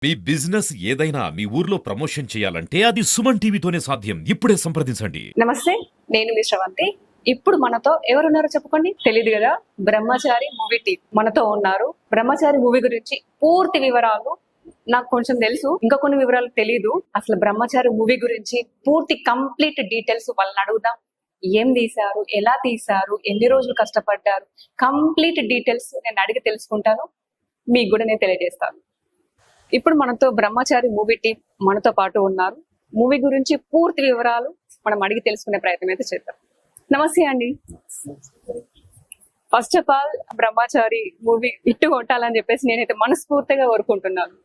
మీ business ఏదైనా మీ ఊర్లో promotion చేయాలంటే అది సుమన్ టీవీతోనే సాధ్యం. ఇప్పుడే సంప్రదించండి. నమస్తే, నేను మీ శ్రవంతి. ఇప్పుడు మనతో ఎవరున్నారో చెప్పుకోండి. తెలియదు కదా, బ్రహ్మచారి మూవీ టీం మనతో ఉన్నారు. బ్రహ్మచారి మూవీ గురించి పూర్తి వివరాలు నాకు కొంచెం తెలుసు, ఇంకా కొన్ని వివరాలు తెలియదు. అసలు బ్రహ్మచారి మూవీ గురించి పూర్తి కంప్లీట్ డీటెయిల్స్ వాళ్ళని అడుగుదాం. ఏం తీశారు, ఎలా తీశారు, ఎన్ని రోజులు కష్టపడ్డారు, కంప్లీట్ డీటెయిల్స్ నేను అడిగి తెలుసుకుంటాను, మీకు కూడా నేను తెలియజేస్తాను. ఇప్పుడు మనతో బ్రహ్మచారి మూవీ టీం మనతో పాటు ఉన్నారు. మూవీ గురించి పూర్తి వివరాలు మనం అడిగి తెలుసుకునే ప్రయత్నం అయితే చేద్దాం. నమస్తే అండి. First of all, Brahmachari movie ఇట్టు కొట్టాలని చెప్పేసి నేనైతే మనస్ఫూర్తిగా కోరుకుంటున్నాను.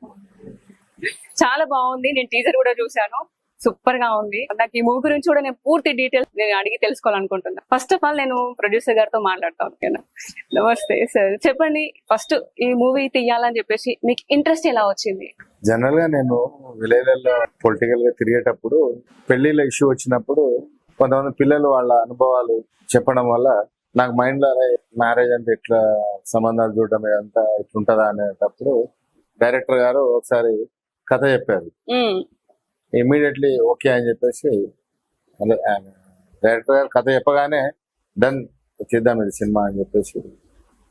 చాలా బాగుంది, నేను టీజర్ కూడా చూశాను, సూపర్ గా ఉంది. నాకు ఈ మూవీ గురించి కూడా నేను పూర్తి డీటెయిల్స్ నేను అడిగి తెలుసుకోవాలనుకుంటున్నా. ఫస్ట్ ఆఫ్ ఆల్ నేను ప్రొడ్యూసర్ గారితో మాట్లాడతాను. ఓకేనా? నమస్తే సార్, చెప్పండి ఫస్ట్ ఈ మూవీ తీయాలని చెప్పేసి మీకు ఇంట్రెస్ట్ ఎలా వచ్చింది? జనరల్ గా నేను విలేజ్లలో పొలిటికల్ గా తిరిగేటప్పుడు పెళ్లిళ్ళ ఇష్యూ వచ్చినప్పుడు కొంతమంది పిల్లలు వాళ్ళ అనుభవాలు చెప్పడం వల్ల నాకు మైండ్ లో మ్యారేజ్ అంటే ఇట్లా సంబంధాలు చూడడం ఇదంతా ఇట్లుంటదా అనేటప్పుడు డైరెక్టర్ గారు ఒకసారి కథ చెప్పారు. ఇమ్మీడియట్లీ ఓకే అని చెప్పేసి డైరెక్టర్ గారు కథ చెప్పగానే డన్ చేద్దాం ఇది సినిమా అని చెప్పేసి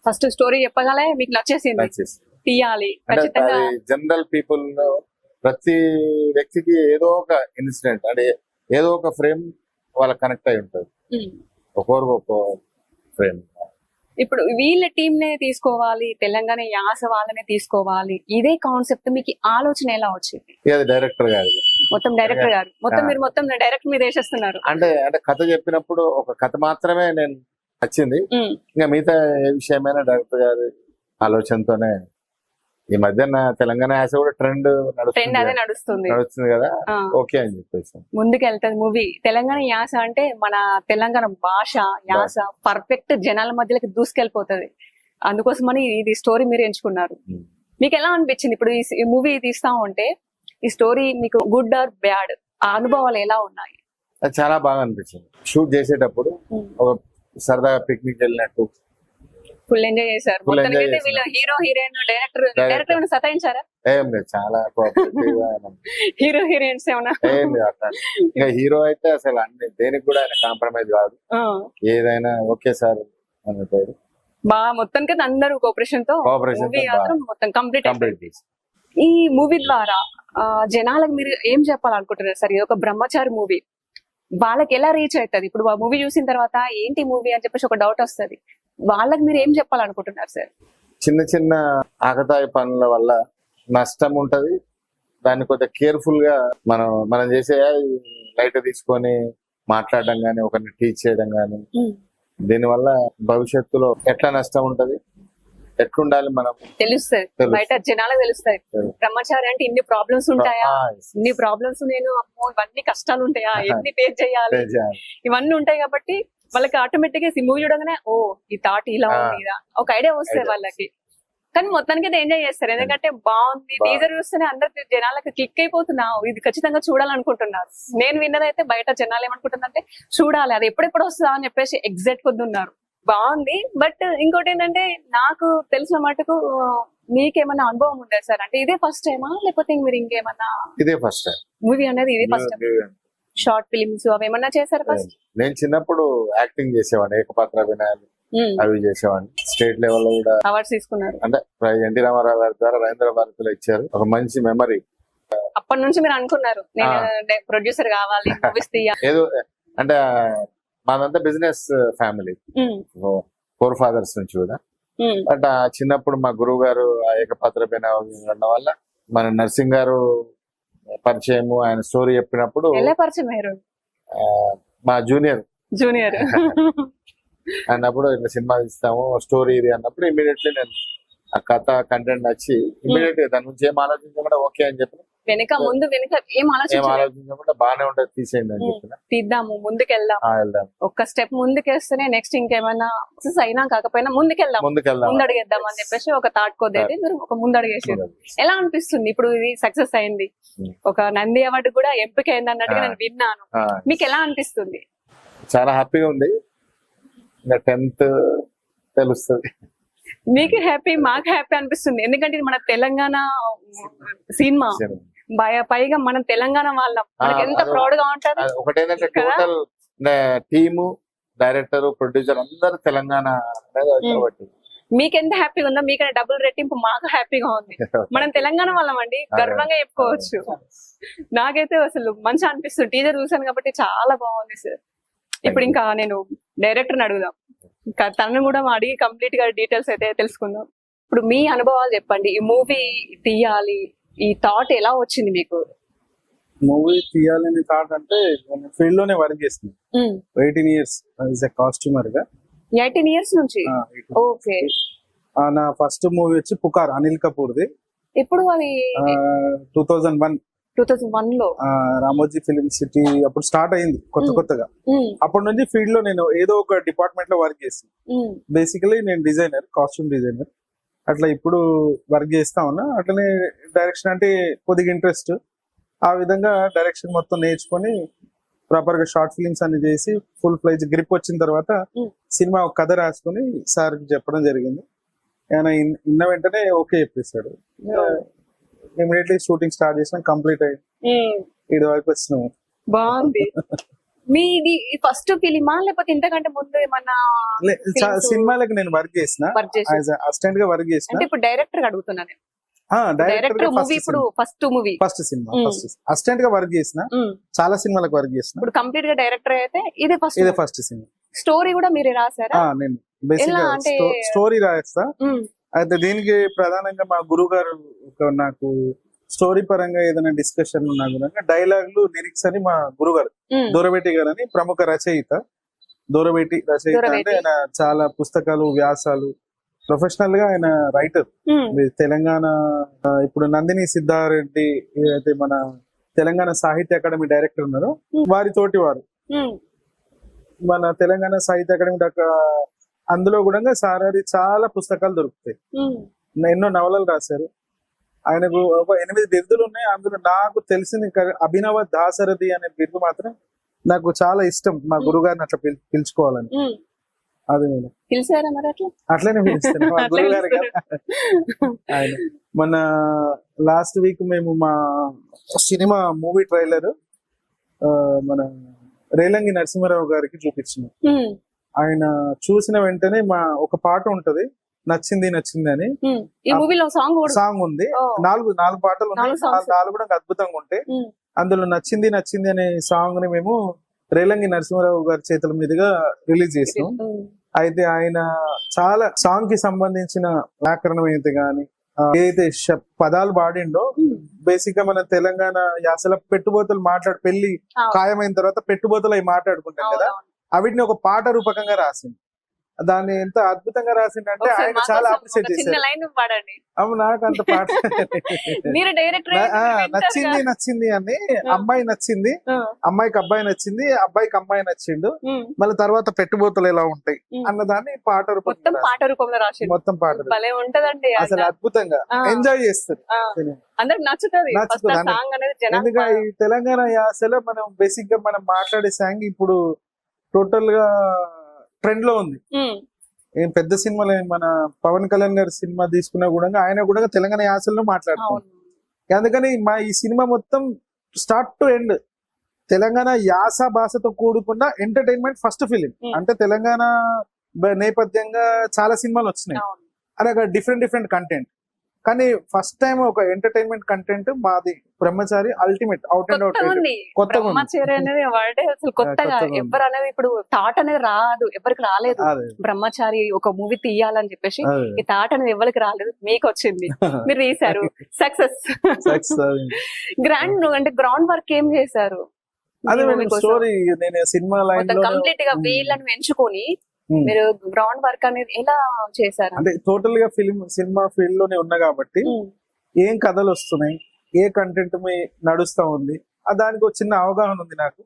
ఫస్ట్ స్టోరీ చెప్పగానే మీకు నచ్చేసింది, తీయాలి ఖచ్చితంగా. జనరల్ పీపుల్ ప్రతి వ్యక్తికి ఏదో ఒక ఇన్సిడెంట్ అంటే ఏదో ఒక ఫ్రేమ్ వాళ్ళకి కనెక్ట్ అయి ఉంటుంది, ఒక్కొక్కరు ఒక్కో ఫ్రేమ్. ఇప్పుడు వీళ్ళ టీమ్ నే తీసుకోవాలి, తెలంగాణ యాస వాళ్ళనే తీసుకోవాలి, ఇదే కాన్సెప్ట్ మీకు ఆలోచన ఎలా వచ్చింది? అది డైరెక్టర్ గారు, మొత్తం డైరెక్టర్ గారు, మొత్తం మీరు మొత్తం డైరెక్ట్ మీద వేసేస్తున్నారు. అంటే కథ చెప్పినప్పుడు ఒక కథ మాత్రమే నేను నచ్చింది, ఇంకా మిగతా ఏ విషయమైనా డైరెక్టర్ గారి ఆలోచనతోనే. ఈ మధ్యన తెలంగాణ యాస కూడా ట్రెండ్ నడుస్తుంది కదా, ఓకే అని చెప్పేసి ముందుకెళ్తుంది మూవీ. తెలంగాణ యాస అంటే మన తెలంగాణ భాష యాస పర్ఫెక్ట్ జనాల మధ్యలోకి దూసుకెళ్ళిపోతుంది. అందుకోసమని ఇది స్టోరీ మీరు ఎంచుకున్నారు. మీకు ఎలా అనిపించింది ఇప్పుడు ఈ మూవీ తీస్తా ఉంటే? ఈ స్టోరీ మీకు గుడ్ ఆర్ బ్యాడ్, ఆ అనుభవాలు ఎలా ఉన్నాయి? అది చాలా బాగా అనిపించింది. షూట్ చేసేటప్పుడు ఒక సరదాగా పిక్నిక్ వెళ్ళినట్టు ఫుల్ ఎంజాయ్ చేశారు. మొత్తానికైతే వీళ్ళు హీరో హీరోయిన్ డైరెక్టర్ సతాయించారా? ఏం లేదు, చాలా హీరో హీరోయిన్స్ ఏమన్నా? ఏం లేదు అట్లా. ఇంకా హీరో అయితే అసలు అన్ని దేనికి కూడా ఆయన కాంప్రమైజ్ కాదు, ఏదైనా ఓకే సార్ అన్నట్టు బాగా. మొత్తానికి అందరూ కోఆపరేషన్ తో మొత్తం కంప్లీట్. ఈ మూవీ ద్వారా జనాలకు మీరు ఏం చెప్పాలనుకుంటున్నారు సార్? ఇది ఒక బ్రహ్మచారి మూవీ, వాళ్ళకి ఎలా రీచ్ అవుతుంది? ఇప్పుడు ఆ మూవీ చూసిన తర్వాత ఏంటి మూవీ అని చెప్పేసి ఒక డౌట్ వస్తుంది, వాళ్ళకి మీరు ఏం చెప్పాలనుకుంటున్నారు సార్? చిన్న చిన్న ఆకతాయి పనుల వల్ల నష్టం ఉంటది, దాన్ని కొద్దిగా కేర్ఫుల్ గా మనం చేసే లైట్ తీసుకొని మాట్లాడడం గానీ, ఒకరిని టీచ్ చేయడం గానీ, దీనివల్ల భవిష్యత్తులో ఎట్లా నష్టం ఉంటది, ఎట్లుండాలి మనం తెలుస్తుంది, బయట జనాలకు తెలుస్తాయి. బ్రహ్మచారి అంటే ఇన్ని ప్రాబ్లమ్స్ ఉంటాయా, ఇన్ని ప్రాబ్లమ్స్, నేను అమ్మో ఇవన్నీ కష్టాలు ఉంటాయా, ఎన్ని ఫేస్ చేయాలి, ఇవన్నీ ఉంటాయి. కాబట్టి వాళ్ళకి ఆటోమేటిక్ గా మూవీ చూడగానే ఓ ఈ థాట్ ఇలా ఉంది, ఒక ఐడియా వస్తాయి వాళ్ళకి. కానీ మొత్తానికి అయితే ఎంజాయ్ చేస్తారు, ఎందుకంటే బాగుంది. టీజర్ చూస్తేనే అందరికి జనాలకు క్లిక్ అయిపోతున్నా, ఇది ఖచ్చితంగా చూడాలనుకుంటున్నారు. నేను విన్నదైతే బయట జనాలు ఏమనుకుంటుందంటే చూడాలి, అది ఎప్పుడెప్పుడు వస్తుందా అని చెప్పేసి ఎగ్జాక్ట్ కొద్ది ఉన్నారు. బాగుంది. బట్ ఇంకోటి ఏంటంటే, నాకు తెలిసిన మటుకు మీకేమన్నా అనుభవం ఉందా సార్? అంటే ఇదే ఫస్ట్ టైమా లేకపోతే మీరు ఇంకేమన్నా? ఇదే ఫస్ట్ టైం మూవీ అనేది, ఇదే ఫస్ట్ టైం. షార్ట్ ఫిలిమ్స్ అవి ఏమన్నా చేశారు ఫస్ట్? నేను చిన్నప్పుడు యాక్టింగ్ చేసేవాడిని, ఏకపాత్ర అభినయాలు అవి చేసేవాడిని. స్టేట్ లెవెల్ లో కూడా అవార్డ్స్ తీసుకున్నారు. అంటే ఎన్టీ రామారావు గారి ద్వారా రవీంద్ర భారతిలో ఇచ్చారు, ఒక మంచి మెమరీ. అప్పటి నుంచి మీరు అనుకున్నారు నేను ప్రొడ్యూసర్ కావాలి, మూవీస్ తీయాలి? ఏదో అంటే మాదంతా బిజినెస్ ఫ్యామిలీ, 4 ఫాదర్స్ నుంచి కూడా. బట్ చిన్నప్పుడు మా గురువు గారు ఏకపాత్ర ఉండడం వల్ల మన నర్సింగ్ గారు పరిచయము, ఆయన స్టోరీ చెప్పినప్పుడు మా జూనియర్ అన్నప్పుడు ఇట్లా సినిమా ఇస్తాము స్టోరీ ఇది అన్నప్పుడు ఇమీడియట్లీ నేను ఆ కథ కంటెంట్ నచ్చి ఇమీడియట్ గా దాని నుంచి ఏం ఆలోచించకుండా ఓకే అని చెప్పిన, వెనక ముందు వెనక ఏం ఆలోచించకుండా బాగానే ఉంటది తీసేయండి అని చెప్పిన, తీద్దాము ముందుకెళ్దాం, ఒక్క స్టెప్ ముందుకేస్తేనే నెక్స్ట్ ఇంకేమైనా అయినా కాకపోయినా ముందుకెళ్దాం ముందడిగేద్దాం అని చెప్పేసి ఒక థాట్ కొద్ది మీరు ఒక ముందడిగేసి. ఎలా అనిపిస్తుంది ఇప్పుడు ఇది సక్సెస్ అయింది, ఒక నంది అవార్డు కూడా ఎంపిక అయింది అన్నట్టుగా నేను విన్నాను, మీకు ఎలా అనిపిస్తుంది? చాలా హ్యాపీగా ఉంది. ఇంకా 10th తెలుస్తుంది. మీకు హ్యాపీ, మాకు హ్యాపీ అనిపిస్తుంది. ఎందుకంటే ఇది మన తెలంగాణ సినిమా, పైగా మనం తెలంగాణ వాళ్ళం, మనకి ఎంత ప్రౌడ్ గా ఉంటది. ఒకటేంటంటే టోటల్ టీము, డైరెక్టర్, ప్రొడ్యూసర్ అందరు తెలంగాణ కాబట్టి మీకు ఎంత హ్యాపీగా ఉందో మీకన్నా డబుల్ రెట్టింపు మాకు హ్యాపీగా ఉంది. మనం తెలంగాణ వాళ్ళం అండి, గర్వంగా చెప్పుకోవచ్చు. నాకైతే అసలు మంచిగా అనిపిస్తుంది. టీజర్ చూసాను కాబట్టి చాలా బాగుంది సార్. ఇప్పుడు ఇంకా నేను డైరెక్టర్ని అడుగుదాం, ఇంకా తనను కూడా అడిగి కంప్లీట్ గా డీటెయిల్స్ అయితే తెలుసుకుందాం. ఇప్పుడు మీ అనుభవాలు చెప్పండి, ఈ మూవీ తీయాలి ఈ థాట్ ఎలా వచ్చింది మీకు? మూవీ తీయాలని థాట్ అంటే నేను ఫీల్డ్ లోనే వర్క్ చేస్తున్నాను 18 years యాజ్ ఎ కాస్ట్యూమర్ గా. 18 years నుంచి? ఓకే. నా ఫస్ట్ మూవీ వచ్చి పుకార్, అనిల్ కపూర్ది. ఎప్పుడు అది? 2001 లో రామోజీ ఫిలిం సిటీ అప్పుడు స్టార్ట్ అయింది కొత్తగా. అప్పటి నుంచి ఫీల్డ్ లో నేను ఏదో ఒక డిపార్ట్మెంట్ లో వర్క్ చేస్తాను. బేసికలీ నేను డిజైనర్, కాస్ట్యూమ్ డిజైనర్. అట్లా ఇప్పుడు వర్క్ చేస్తా ఉన్నా. అట్లనే డైరెక్షన్ అంటే కొద్దిగా ఇంట్రెస్ట్. ఆ విధంగా డైరెక్షన్ మొత్తం నేర్చుకొని ప్రాపర్ గా షార్ట్ ఫిలిమ్స్ అన్ని చేసి ఫుల్ ఫ్లైజ్ గ్రిప్ వచ్చిన తర్వాత సినిమా ఒక కథ రాసుకొని సార్ చెప్పడం జరిగింది. ఆయన ఇన్న వెంటనే ఓకే చెప్పేశాడు. ఇమీడియట్లీ షూటింగ్ స్టార్ట్ చేసినాం, కంప్లీట్ అయ్యి ఇటు వరకు వచ్చినాము. బాగుంది. మీది ఫస్ట్ ఫిలిమా లేకపోతే ఇంతకంటే ముందు ఏమన్నా? సినిమాలకు నేను వర్క్ చేసిన, అసిస్టెంట్ గా వర్క్ చేసిన. ఇప్పుడు డైరెక్టర్ అడుగుతున్నా నేను. డైరెక్టర్ మూవీ ఇప్పుడు ఫస్ట్ సినిమా అసిస్టెంట్ గా వర్క్ చేసిన, చాలా సినిమాలకు వర్క్ చేసిన. ఇప్పుడు కంప్లీట్ గా డైరెక్టర్ అయితే ఇదే ఫస్ట్ సినిమా. స్టోరీ కూడా మీరే రాసారా? నేను బేసిక్ గా స్టోరీ రాస్తా. అయితే దీనికి ప్రధానంగా మా గురువు గారు నాకు స్టోరీ పరంగా ఏదైనా డిస్కషన్ ఉన్నా కూడా డైలాగులు, లిరిక్స్ అని మా గురుగారు దూరబెట్టి గారు అని ప్రముఖ రచయిత. దూరబెట్టి రచయిత అంటే ఆయన చాలా పుస్తకాలు, వ్యాసాలు, ప్రొఫెషనల్ గా ఆయన రైటర్. తెలంగాణ ఇప్పుడు నందిని సిద్ధారెడ్డి అయితే మన తెలంగాణ సాహిత్య అకాడమీ డైరెక్టర్ ఉన్నారు, వారితోటి వారు మన తెలంగాణ సాహిత్య అకాడమీ అందులో కూడా సారాది చాలా పుస్తకాలు దొరుకుతాయి. ఎన్నో నవలలు రాశారు. ఆయనకు ఒక 8 బిరుదులు ఉన్నాయి. అందులో నాకు తెలిసింది అభినవ దాశరథి అనే బిరుదు మాత్రం నాకు చాలా ఇష్టం. మా గురుగారిని అట్లా పిలుచుకోవాలని. అది నేను అట్లనే పిలుస్తాను మా గురుగారు గారు. ఆయన మన లాస్ట్ వీక్ మేము మా సినిమా మూవీ ట్రైలర్ మన రేలంగి నరసింహారావు గారికి చూపించినాం. ఆయన చూసిన వెంటనే మా ఒక పాట ఉంటది, నచ్చింది అని. సాంగ్ ఉంది, 4 పాటలు ఉన్నాయి. 4 కూడా అద్భుతంగా ఉంటాయి. అందులో నచ్చింది అనే సాంగ్ ని మేము రేలంగి నరసింహారావు గారి చేతుల మీదుగా రిలీజ్ చేసినాం. అయితే ఆయన చాలా సాంగ్ కి సంబంధించిన వ్యాకరణం అయితే గాని ఏదైతే పదాలు పాడిండో, బేసిక్ గా మన తెలంగాణ యాసల పెట్టుబోతలు పెళ్లి ఖాయమైన తర్వాత పెట్టుబోతలు అవి మాట్లాడుకుంటాం కదా, అవిటిని ఒక పాట రూపకంగా రాసింది. దాన్ని ఎంత అద్భుతంగా రాసిందంటే ఆయన చాలా అప్రిషియేట్ చేశారు. నాకు అంత పాట నచ్చింది అని, అమ్మాయి నచ్చింది, అమ్మాయికి అబ్బాయి నచ్చింది, అబ్బాయికి అమ్మాయి నచ్చిండు, మళ్ళీ తర్వాత పెట్టుబోతలు ఎలా ఉంటాయి అన్నదాన్ని పాట రూపంలో రాసి మొత్తం పాట అసలు అద్భుతంగా ఎంజాయ్ చేస్తారు. నచ్చుతుంది. ఎందుకంటే ఈ తెలంగాణ యాసలో మనం బేసిక్ గా మనం మాట్లాడే సాంగ్ ఇప్పుడు టోటల్ గా ట్రెండ్ లో ఉంది. ఏం పెద్ద సినిమాలు మన పవన్ కళ్యాణ్ గారి సినిమా తీసుకున్నా కూడా ఆయన కూడా తెలంగాణ యాసల్లో మాట్లాడుతున్నారు. అందుకని మా ఈ సినిమా మొత్తం స్టార్ట్ టు ఎండ్ తెలంగాణ యాస భాషతో కూడుకున్న ఎంటర్టైన్మెంట్ ఫస్ట్ ఫిలిం. అంటే తెలంగాణ నేపథ్యంగా చాలా సినిమాలు వచ్చినాయి, అలాగే డిఫరెంట్ కంటెంట్. కానీ ఫస్ట్ టైం ఒక ఎంటర్టైన్మెంట్ కంటెంట్ మాది బ్రహ్మచారి అల్టిమేట్ అవుట్ అండ్ అవుట్ కొత్తగా. ఎవరు అనేది ఇప్పుడు థాట్ అనేది రాదు, ఎవరికి రాలేదు. బ్రహ్మచారి ఒక మూవీ తీయాలని చెప్పేసి ఈ థాట్ అనేది ఎవరికి రాలేదు, మీకు వచ్చింది, మీరు తీశారు, సక్సెస్. గ్రౌండ్ వర్క్ ఏం చేశారు? స్టోరీ నేను సినిమా లైన్ కంప్లీట్ గా వీళ్ళని ఎంచుకొని మీరు గ్రౌండ్ వర్క్ అనేది ఎలా చేశారు? అంటే టోటల్ గా సినిమా ఫీల్డ్ లోనే ఉన్నా కాబట్టి ఏం కథలు వస్తున్నాయి, ఏ కంటెంట్ మీ నడుస్తా ఉంది, దానికి ఒక చిన్న అవగాహన ఉంది నాకు.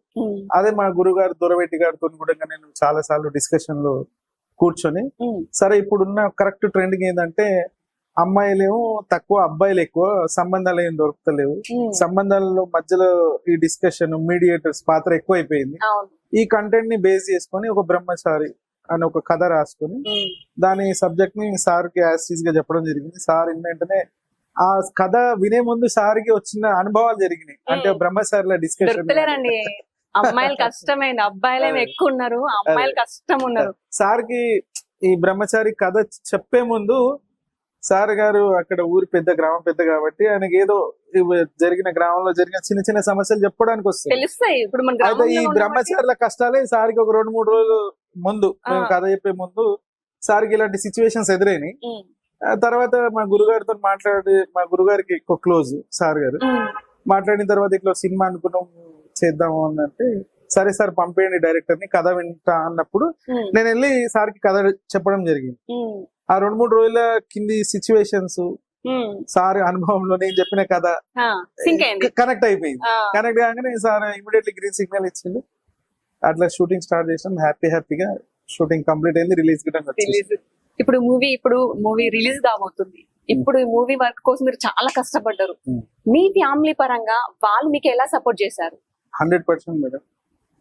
అదే మా గురుగారు దూరబెట్టి గారితో కూడా నేను చాలా సార్లు డిస్కషన్ లో కూర్చొని, సరే ఇప్పుడున్న కరెక్ట్ ట్రెండింగ్ ఏంటంటే అమ్మాయిలేమో తక్కువ, అబ్బాయిలు ఎక్కువ, సంబంధాలు ఏం దొరుకుతలేవు, సంబంధాలలో మధ్యలో ఈ డిస్కషన్ మీడియేటర్స్ పాత్ర ఎక్కువ అయిపోయింది. ఈ కంటెంట్ ని బేస్ చేసుకొని ఒక బ్రహ్మచారి అని ఒక కథ రాసుకొని దాని సబ్జెక్ట్ ని సార్ కి యాజ్ గా చెప్పడం జరిగింది. సార్ వెంటనే ఆ కథ వినే ముందు సార్ కి వచ్చిన అనుభవాలు జరిగినాయి. అంటే బ్రహ్మచారుల డిస్కషన్. దొరుకుతలేరండి అమ్మాయిలు కష్టమైన, అబ్బాయిలేమో ఎక్కువ ఉన్నారు, అమ్మాయిలు కష్టం ఉన్నారు. సార్ కి ఈ బ్రహ్మచారి కథ చెప్పే ముందు సార్ గారు అక్కడ ఊరి పెద్ద, గ్రామం పెద్ద కాబట్టి ఆయనకి ఏదో జరిగిన గ్రామంలో జరిగిన చిన్న చిన్న సమస్యలు చెప్పడానికి వస్తాయి, తెలుస్తాయి. ఇప్పుడు మన అయితే ఈ బ్రహ్మచారుల కష్టాలే సార్కి ఒక 2-3 రోజులు ముందు మేము కథ చెప్పే ముందు సార్కి ఇలాంటి సిచ్యువేషన్స్ ఎదురైనాయి. తర్వాత మా గురుగారితో మాట్లాడి, మా గురుగారికి ఎక్కువ క్లోజ్ సార్ గారు, మాట్లాడిన తర్వాత ఇట్లా సినిమా అనుకున్నాం చేద్దాము అని అంటే, సరే సార్ పంపేయండి డైరెక్టర్ ని, కథ వింటా అన్నప్పుడు నేను వెళ్ళి సార్ కి కథ చెప్పడం జరిగింది. ఆ 2-3 రోజుల కింది సిచ్యువేషన్స్ సార్ అనుభవంలో నేను చెప్పిన కథ కనెక్ట్ అయిపోయింది. కనెక్ట్ కాగానే సార్ ఇమీడియట్లీ గ్రీన్ సిగ్నల్ ఇచ్చింది. అట్లా షూటింగ్ స్టార్ట్ చేసాం. హ్యాపీగా షూటింగ్ కంప్లీట్ అయింది. రిలీజ్ కూడా ఇప్పుడు మూవీ రిలీజ్ కాబోతుంది. ఇప్పుడు ఈ మూవీ వర్క్ కోసం మీరు చాలా కష్టపడ్డారు. మీ ఫ్యామిలీ పరంగా వాళ్ళు మీకు ఎలా సపోర్ట్ చేశారు? 100% మేడం.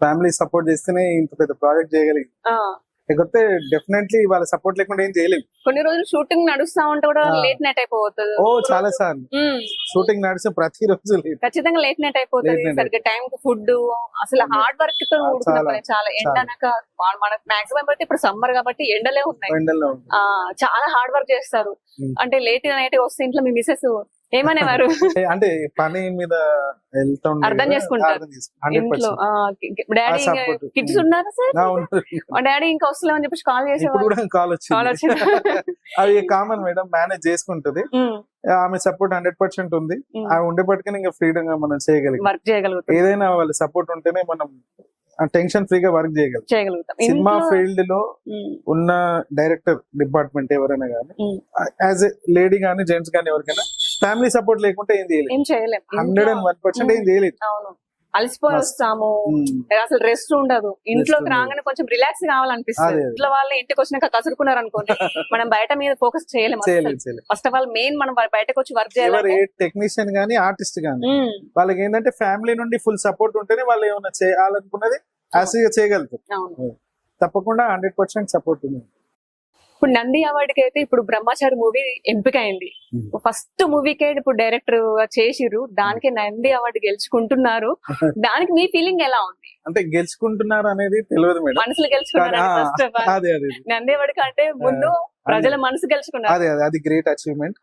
ఫ్యామిలీ సపోర్ట్ చేస్తేనే ఇంత పెద్ద ప్రాజెక్ట్ చేయగలిగింది. లేకపోతే డెఫినెట్లీ వాళ్ళ సపోర్ట్ లేకుండా ఏం చేయలేము. కొన్ని రోజులు షూటింగ్ నడుస్తా ఉంటే కూడా లేట్ నైట్ అయిపోతుంది. చాలా సార్లు షూటింగ్ నడిస్తే ప్రతి రోజు ఖచ్చితంగా లేట్ నైట్ అయిపోతుంది. సరిగ్గా టైం కు ఫుడ్, అసలు హార్డ్ వర్క్ తో చాలా ఎండనక మనకు మాక్సిమం అయితే ఇప్పుడు సమ్మర్ కాబట్టి ఎండలే ఉన్నాయి, చాలా హార్డ్ వర్క్ చేస్తారు. అంటే లేట్ నైట్ వస్తే ఇంట్లో మీ మిసెస్ ఏమనేవారు? అంటే పని మీద అర్థం చేసుకుంటారు ఇంట్లో. డాడీ కిడ్స్ ఉన్నారా సార్? మా డాడీ ఇంకా వస్తలేమని చెప్పేసి కాల్ చేసేవారు. కాల్ వచ్చింది. అది కామన్ మేడం, మేనేజ్ చేసుకుంటది. ఆమె సపోర్ట్ 100% ఉంది. ఆమె ఉండేపటికనే ఇంకా ఫ్రీడమ్ గా మనం వర్క్ చేయగలుగుతాం. ఏదైనా వాళ్ళ సపోర్ట్ ఉంటేనే మనం టెన్షన్ ఫ్రీగా వర్క్ చేయగలుగుతాం. సినిమా ఫీల్డ్ లో ఉన్న డైరెక్టర్ డిపార్ట్మెంట్ ఎవరైనా కానీ, యాజ్ ఎ లేడీ గానీ జెంట్స్ గానీ ఎవరికైనా ఫ్యామిలీ సపోర్ట్ లేకుంటే ఏం చేయలేము. 101% ఏం చేయలేదు. అలసిపోయి వస్తాము, అసలు రెస్ట్ ఉండదు. ఇంట్లోకి రాగానే కొంచెం రిలాక్స్ కావాలనిపిస్తుంది. ఇంట్లో వాళ్ళు ఇంటికి వచ్చినాక కసురుకున్నారు అనుకోండి, మనం బయట మీద ఫోకస్ చేయలేము. ఫస్ట్ ఆఫ్ ఆల్ మెయిన్ మనం బయటకు వచ్చి వర్క్ చేయాలి. టెక్నీషియన్ గానీ ఆర్టిస్ట్ గానీ వాళ్ళకి ఏంటంటే ఫ్యామిలీ నుండి ఫుల్ సపోర్ట్ ఉంటేనే వాళ్ళు ఏమైనా చేయాలనుకున్నది యాసిగా చేయగలుగుతారు. తప్పకుండా 100% సపోర్ట్ ఉంది. ఇప్పుడు నంది అవార్డు కి అయితే ఇప్పుడు బ్రహ్మచారి మూవీ ఎంపిక అయింది. ఫస్ట్ మూవీకే ఇప్పుడు డైరెక్టర్ చేసిర్రు, దానికి నంది అవార్డు గెలుచుకుంటున్నారు. దానికి మీ ఫీలింగ్ ఎలా ఉంది? అంటే గెలుచుకుంటున్నారు అనేది తెలియదు మేడం, మనసులు గెలుచుకున్నారు. First of all Nandi award కంటే ముందు ప్రజల మనసు గెలుచుకున్నారు. అది గ్రేట్ అచీవ్మెంట్.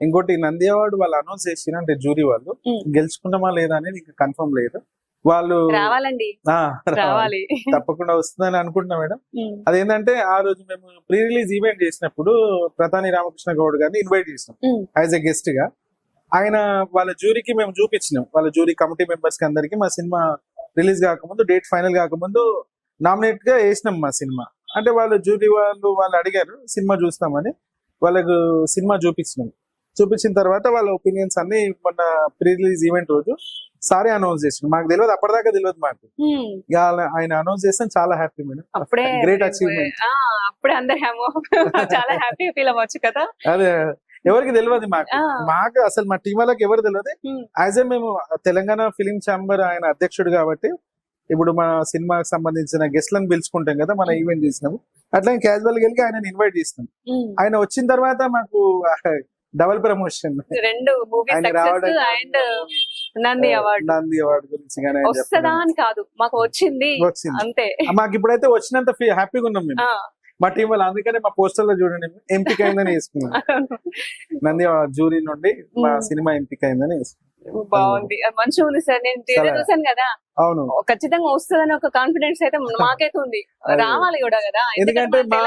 ఇంకోటి నంది అవార్డు వాళ్ళు అనౌన్స్ చేసిన, అంటే జూరీ వాళ్ళు గెలుచుకుంటామా లేదా అనేది ఇంకా కన్ఫర్మ్ లేదు. వాళ్ళు రావాలండి, రావాలి, తప్పకుండా వస్తుందని అనుకుంటున్నా మేడం. అదేంటంటే ఆ రోజు మేము ప్రీ రిలీజ్ ఈవెంట్ చేసినప్పుడు ప్రధాని రామకృష్ణ గౌడ్ గారిని ఇన్వైట్ చేసినాం యాజ్ ఎ గెస్ట్ గా. ఆయన వాళ్ళ జ్యూరీకి మేము చూపించినాం, వాళ్ళ జ్యూరీ కమిటీ మెంబర్స్ కి అందరికి మా సినిమా రిలీజ్ కాకముందు, డేట్ ఫైనల్ కాకముందు నామినేట్ గా వేసినాం మా సినిమా. అంటే వాళ్ళు జ్యూరీ వాళ్ళు అడిగారు సినిమా చూస్తామని, వాళ్ళకు సినిమా చూపించిన తర్వాత వాళ్ళ ఒపీనియన్స్ అన్ని మొన్న ప్రీ రిలీజ్ ఈవెంట్ రోజు సారీ అనౌన్స్ చేసిన. మాకు తెలియదు, అప్పటిదాకా తెలియదు మాకు. ఆయన అనౌన్స్ చేస్తే చాలా హ్యాపీ మేడం. Great achievement. అప్పుడే అందరు చాలా హ్యాపీ ఫీల్ అవ్వచ్చు కదా. అదే ఎవరికి తెలియదు మాకు అసలు మా టీం వాళ్ళకి ఎవరు తెలియదు. యాజ్ ఏ మేము తెలంగాణ ఫిలిం ఛాంబర్ ఆయన అధ్యక్షుడు కాబట్టి ఇప్పుడు మన సినిమాకి సంబంధించిన గెస్ట్లను పిలుచుకుంటాం కదా, మన ఈవెంట్ చేసినాము. అట్లా క్యాజువల్ గా వెళ్ళి ఆయన ఇన్వైట్ చేస్తాం. ఆయన వచ్చిన తర్వాత మాకు double promotion, 2 movie success and Nandi award గురించి వస్తుందా అని కాదు, మాకు వచ్చింది అంతే. మాకు ఇప్పుడైతే వచ్చినంత హ్యాపీగా ఉన్నాం మేము, మా టీం వాళ్ళు. అందుకనే మా పోస్టర్ లో చూడండి ఎంపిక అయిందని వేసుకున్నాం. నంది జూరీ నుండి మా సినిమా ఎంపిక అయిందని వేసుకున్నాం. బాగుంది, మంచిగా ఉంది సార్. నేను చూసాను కదా, అవును ఖచ్చితంగా వస్తుందని ఒక కాన్ఫిడెన్స్ అయితే మాకైతే ఉంది. రావాలి కూడా కదా, ఎందుకంటే మా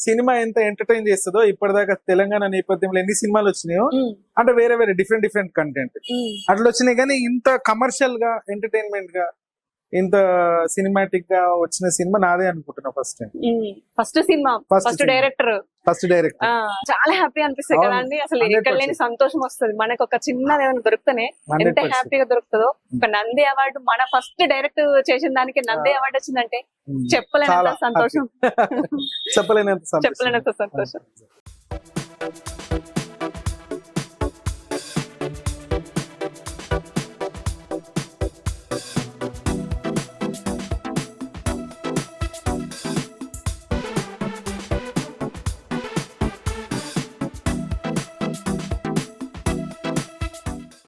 సినిమా ఎంత ఎంటర్టైన్ చేస్తుందో. ఇప్పటిదాకా తెలంగాణ నేపథ్యంలో ఎన్ని సినిమాలు వచ్చినాయో, అంటే వేరే డిఫరెంట్ కంటెంట్ అట్లా వచ్చినాయి. కానీ ఇంత కమర్షియల్ గా, ఎంటర్టైన్మెంట్ గా, ఇంత సినిమాటిక్ గా వచ్చిన సినిమా నాదే అనుకుంటున్నా first time. First cinema, first director. చాలా హ్యాపీ అనిపిస్తుంది కదా అండి. అసలు ఎక్కడ లేని సంతోషం వస్తుంది మనకు. ఒక చిన్నది ఏమైనా దొరుకుతూనే ఎంత హ్యాపీగా దొరుకుతుందో. ఒక నంది అవార్డు మన ఫస్ట్ డైరెక్ట్ చేసిన దానికి నంది అవార్డు వచ్చిందంటే చెప్పలేనంత సంతోషం. చెప్పలేనంత సంతోషం.